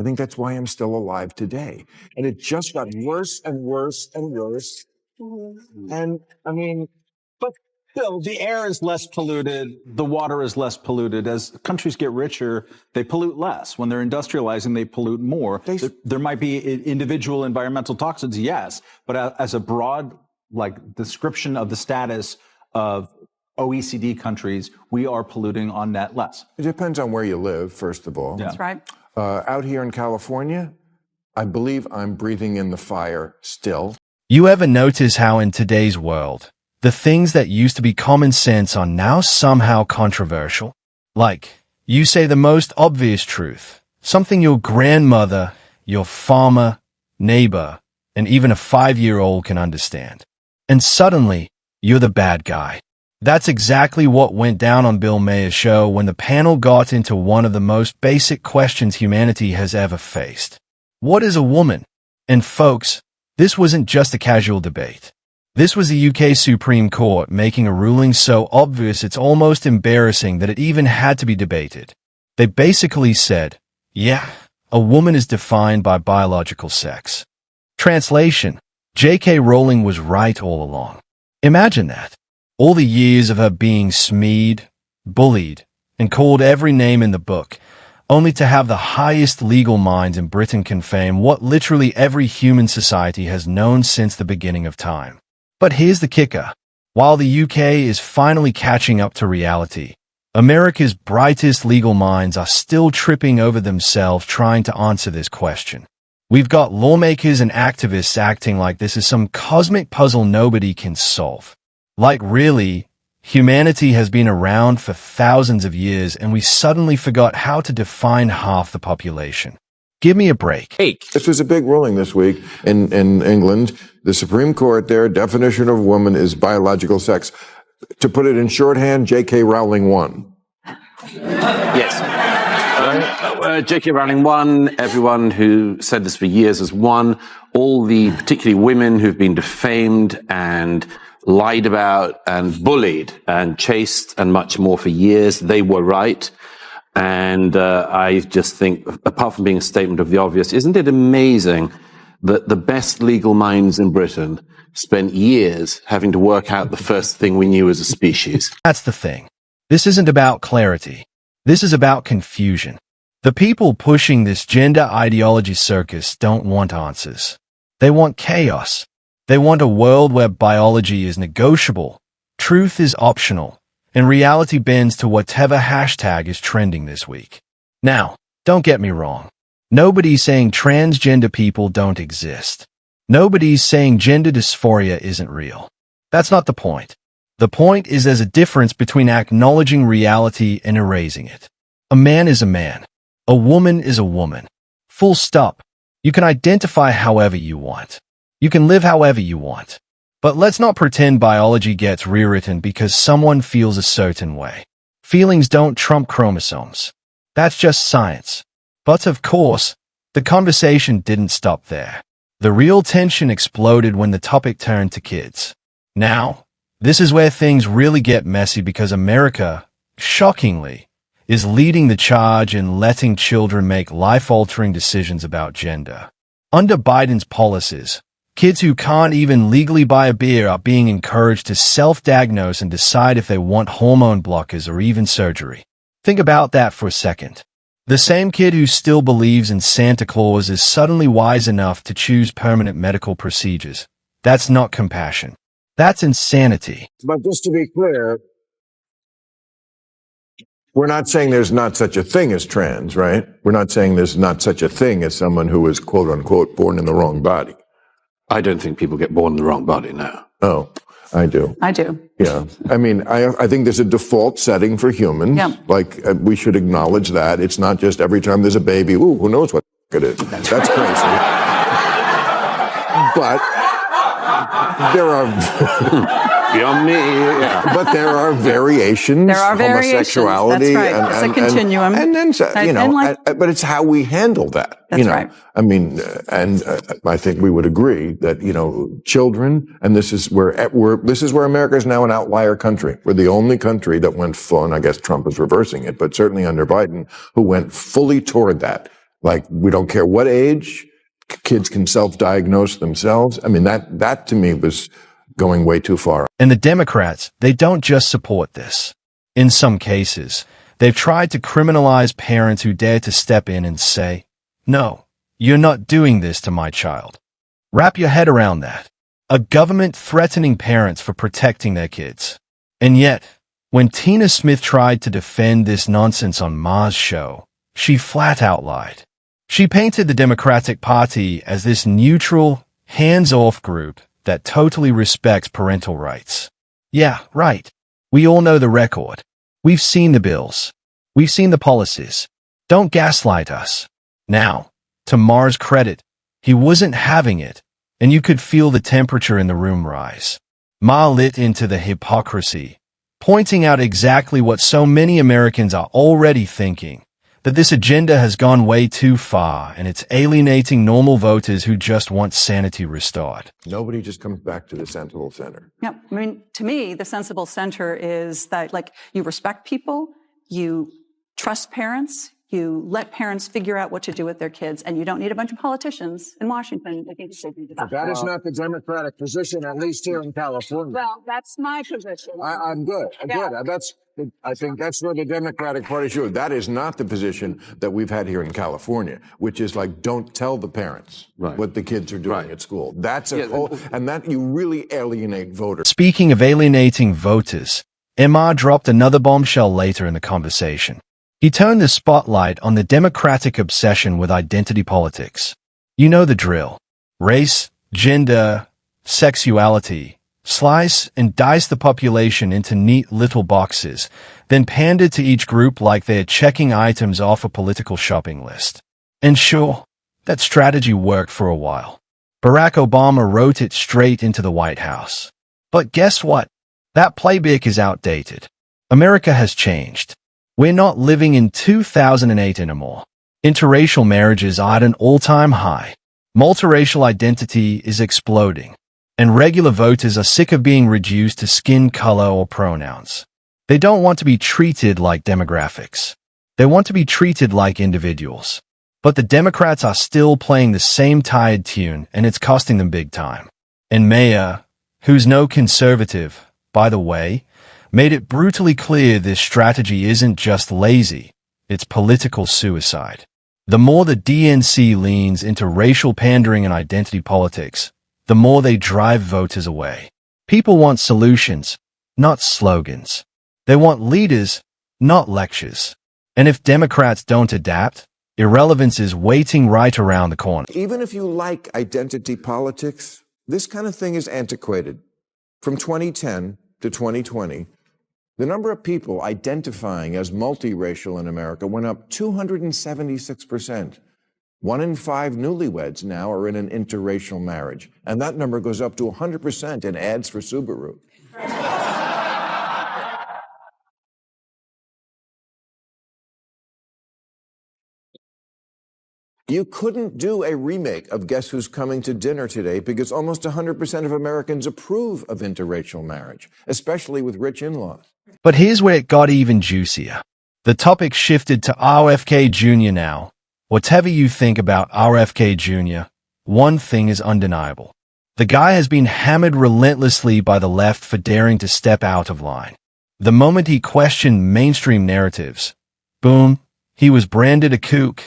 I think that's why I'm still alive today. And it just got worse and worse and worse. And I mean, but Bill, the air is less polluted, the water is less polluted. As countries get richer, they pollute less. When they're industrializing, they pollute more. There might be individual environmental toxins, yes, but as a broad description of the status of OECD countries, we are polluting on net less. It depends on where you live, first of all. That's right. Out here in California, I believe I'm breathing in the fire still. You ever notice how in today's world, the things that used to be common sense are now somehow controversial? Like, you say the most obvious truth, something your grandmother, your farmer, neighbor, and even a 5-year-old can understand. And suddenly, you're the bad guy. That's exactly what went down on Bill Maher's show when the panel got into one of the most basic questions humanity has ever faced. What is a woman? And folks, this wasn't just a casual debate. This was the UK Supreme Court making a ruling so obvious it's almost embarrassing that it even had to be debated. They basically said, yeah, a woman is defined by biological sex. Translation: J.K. Rowling was right all along. Imagine that. All the years of her being smeared, bullied, and called every name in the book, only to have the highest legal minds in Britain confirm what literally every human society has known since the beginning of time. But here's the kicker. While the UK is finally catching up to reality, America's brightest legal minds are still tripping over themselves trying to answer this question. We've got lawmakers and activists acting like this is some cosmic puzzle nobody can solve. Like really, humanity has been around for thousands of years and we suddenly forgot how to define half the population. Give me a break. This was a big ruling this week in England. The Supreme Court, their definition of woman is biological sex. To put it in shorthand, J.K. Rowling won. Yes. J.K. Rowling won. Everyone who said this for years has won. All the, particularly women who've been defamed and lied about and bullied and chased and much more for years, they were right. And I just think, apart from being a statement of the obvious, isn't it amazing that the best legal minds in Britain spent years having to work out the first thing we knew as a species? That's the thing. This isn't about clarity. This is about confusion. The people pushing this gender ideology circus don't want answers. They want chaos. They want a world where biology is negotiable, truth is optional, and reality bends to whatever hashtag is trending this week. Now, don't get me wrong. Nobody's saying transgender people don't exist. Nobody's saying gender dysphoria isn't real. That's not the point. The point is there's a difference between acknowledging reality and erasing it. A man is a man. A woman is a woman. Full stop. You can identify however you want. You can live however you want. But let's not pretend biology gets rewritten because someone feels a certain way. Feelings don't trump chromosomes. That's just science. But of course, the conversation didn't stop there. The real tension exploded when the topic turned to kids. Now, this is where things really get messy because America, shockingly, is leading the charge in letting children make life-altering decisions about gender. Under Biden's policies, kids who can't even legally buy a beer are being encouraged to self-diagnose and decide if they want hormone blockers or even surgery. Think about that for a second. The same kid who still believes in Santa Claus is suddenly wise enough to choose permanent medical procedures. That's not compassion. That's insanity. But just to be clear, we're not saying there's not such a thing as trans, right? We're not saying there's not such a thing as someone who is, quote unquote, born in the wrong body. I don't think people get born in the wrong body now. Oh, I do. I do. Yeah. I mean, I think there's a default setting for humans. Yeah. Like, we should acknowledge that. It's not just every time there's a baby, ooh, who knows what it is. That's crazy. But there are... Beyond me, yeah. But there are variations. There are variations. Homosexuality. That's right. It's a continuum. And then, but it's how we handle that. That's right. I mean, I think we would agree that, children, and this is where America is now an outlier country. We're the only country that went full, and I guess Trump is reversing it, but certainly under Biden, who went fully toward that. Like, we don't care what age, kids can self-diagnose themselves. I mean, that to me was going way too far. And the Democrats, they don't just support this. In some cases, they've tried to criminalize parents who dare to step in and say, "No, you're not doing this to my child." Wrap your head around that. A government threatening parents for protecting their kids. And yet, when Tina Smith tried to defend this nonsense on Maher's show, she flat out lied. She painted the Democratic Party as this neutral, hands-off group that totally respects parental rights. Yeah, right. We all know the record. We've seen the bills. We've seen the policies. Don't gaslight us. Now, to Maher's credit, he wasn't having it, and you could feel the temperature in the room rise. Maher lit into the hypocrisy, pointing out exactly what so many Americans are already thinking, that this agenda has gone way too far and it's alienating normal voters who just want sanity restored. Nobody just comes back to the sensible center. Yeah, I mean, to me, the sensible center is that, like, you respect people, you trust parents, you let parents figure out what to do with their kids, and you don't need a bunch of politicians in Washington. I think that is not the Democratic position, at least here in California. Well, that's my position. I'm good. I think that's where the Democratic Party should. That is not the position that we've had here in California, which is like, don't tell the parents what the kids are doing at school. That's and that you really alienate voters. Speaking of alienating voters, Maher dropped another bombshell later in the conversation. He turned the spotlight on the Democratic obsession with identity politics. You know the drill. Race, gender, sexuality. Slice and dice the population into neat little boxes, then pander to each group like they're checking items off a political shopping list. And sure, that strategy worked for a while. Barack Obama wrote it straight into the White House. But guess what? That playbook is outdated. America has changed. We're not living in 2008 anymore. Interracial marriages are at an all-time high. Multiracial identity is exploding. And regular voters are sick of being reduced to skin color or pronouns. They don't want to be treated like demographics. They want to be treated like individuals. But the Democrats are still playing the same tired tune, and it's costing them big time. And Maher, who's no conservative, by the way, made it brutally clear this strategy isn't just lazy, it's political suicide. The more the DNC leans into racial pandering and identity politics, the more they drive voters away. People want solutions, not slogans. They want leaders, not lectures. And if Democrats don't adapt, irrelevance is waiting right around the corner. Even if you like identity politics, this kind of thing is antiquated. From 2010 to 2020, the number of people identifying as multiracial in America went up 276%. 1 in 5 newlyweds now are in an interracial marriage. And that number goes up to 100% in ads for Subaru. You couldn't do a remake of Guess Who's Coming to Dinner today because almost 100% of Americans approve of interracial marriage, especially with rich in-laws. But here's where it got even juicier. The topic shifted to RFK Jr. now. Whatever you think about RFK Jr., one thing is undeniable. The guy has been hammered relentlessly by the left for daring to step out of line. The moment he questioned mainstream narratives, boom, he was branded a kook,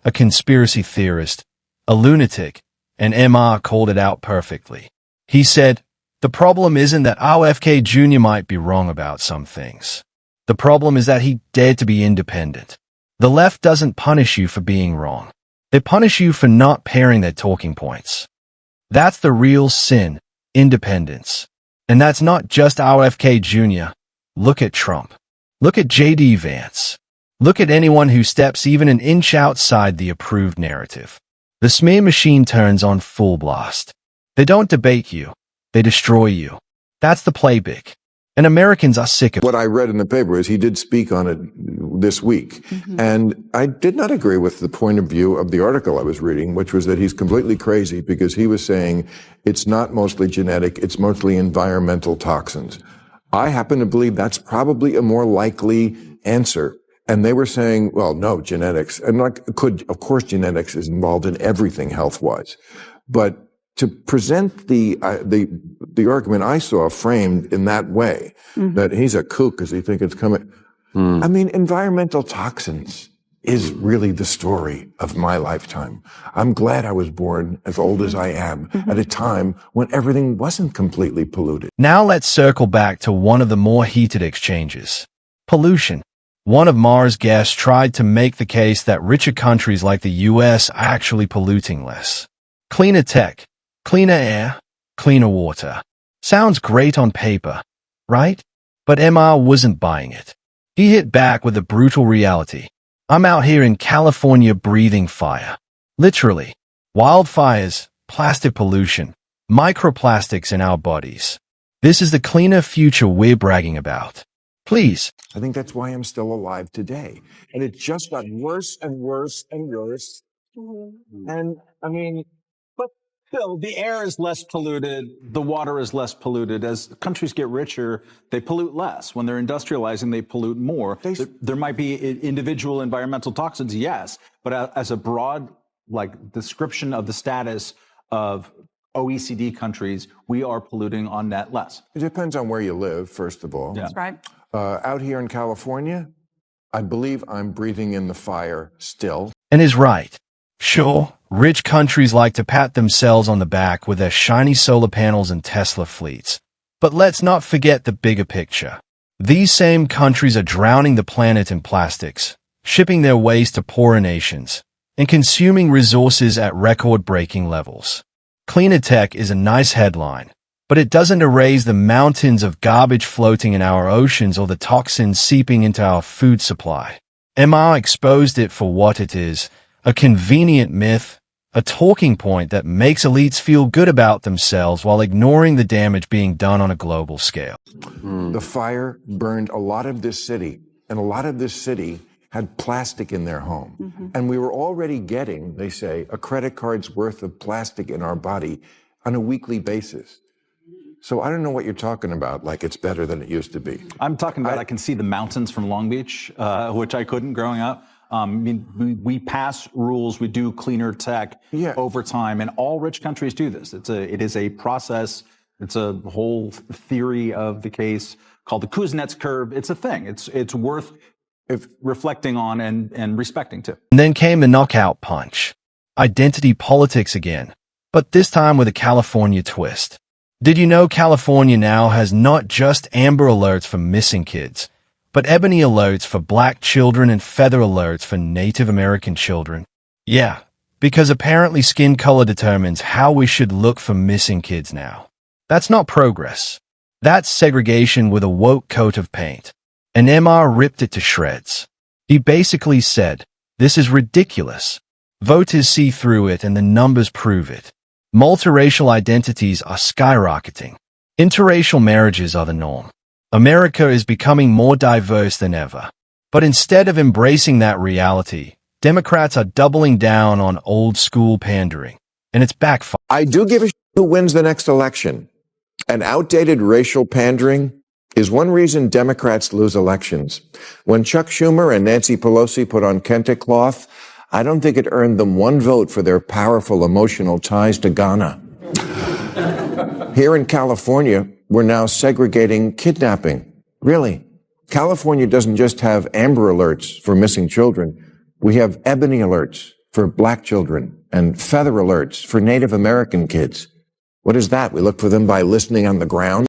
a conspiracy theorist, a lunatic, and Maher called it out perfectly. He said, the problem isn't that RFK Jr. might be wrong about some things. The problem is that he dared to be independent. The left doesn't punish you for being wrong. They punish you for not pairing their talking points. That's the real sin, independence. And that's not just RFK Jr. Look at Trump. Look at J.D. Vance. Look at anyone who steps even an inch outside the approved narrative. The smear machine turns on full blast. They don't debate you. They destroy you. That's the playbook. And Americans are sick of it. What I read in the paper is he did speak on it this week. And I did not agree with the point of view of the article I was reading, which was that he's completely crazy because he was saying it's not mostly genetic, it's mostly environmental toxins. I happen to believe that's probably a more likely answer And they were saying, well, no, genetics. And of course, genetics is involved in everything health-wise. But to present the argument I saw framed in that way, that he's a kook because he thinks it's coming. I mean, environmental toxins is really the story of my lifetime. I'm glad I was born as old as I am at a time when everything wasn't completely polluted. Now let's circle back to one of the more heated exchanges. Pollution. One of Maher's guests tried to make the case that richer countries like the US are actually polluting less. Cleaner tech, cleaner air, cleaner water. Sounds great on paper, right? But Maher wasn't buying it. He hit back with a brutal reality. I'm out here in California breathing fire. Literally. Wildfires, plastic pollution, microplastics in our bodies. This is the cleaner future we're bragging about. Please. I think that's why I'm still alive today. And it just got worse and worse and worse. And I mean, But still, the air is less polluted, the water is less polluted. As countries get richer, they pollute less. When they're industrializing, they pollute more. There might be individual environmental toxins, yes, but as a broad description of the status of OECD countries, we are polluting on net less. it depends on where you live, first of all. Yeah. That's right. Out here in California, I believe I'm breathing in the fire still. And is right. Sure, rich countries like to pat themselves on the back with their shiny solar panels and Tesla fleets. But let's not forget the bigger picture. These same countries are drowning the planet in plastics, shipping their waste to poorer nations, and consuming resources at record-breaking levels. Cleaner tech is a nice headline, but it doesn't erase the mountains of garbage floating in our oceans or the toxins seeping into our food supply. Maher exposed it for what it is, a convenient myth, a talking point that makes elites feel good about themselves while ignoring the damage being done on a global scale. The fire burned a lot of this city, and a lot of this city had plastic in their home. And we were already getting, they say, a credit card's worth of plastic in our body on a weekly basis. So I don't know what you're talking about, like it's better than it used to be. I'm talking about I can see the mountains from Long Beach, which I couldn't growing up. I mean, we pass rules, we do cleaner tech over time, and all rich countries do this. It is a process. It's a whole theory of the case called the Kuznets curve. It's a thing. It's worth reflecting on and respecting too. And then came the knockout punch. Identity politics again, but this time with a California twist. Did you know California now has not just Amber Alerts for missing kids, but ebony alerts for black children and feather alerts for Native American children? Yeah, because apparently skin color determines how we should look for missing kids now. That's not progress. That's segregation with a woke coat of paint. And Maher ripped it to shreds. He basically said, this is ridiculous. Voters see through it and the numbers prove it. Multiracial identities are skyrocketing. Interracial marriages are the norm. America is becoming more diverse than ever. But instead of embracing that reality, Democrats are doubling down on old-school pandering. And it's backfiring. I do give a shit who wins the next election. And outdated racial pandering is one reason Democrats lose elections. When Chuck Schumer and Nancy Pelosi put on kente cloth, I don't think it earned them one vote for their powerful emotional ties to Ghana. Here in California, we're now segregating kidnapping. Really. California doesn't just have Amber Alerts for missing children. We have ebony alerts for black children and feather alerts for Native American kids. What is that? We look for them by listening on the ground?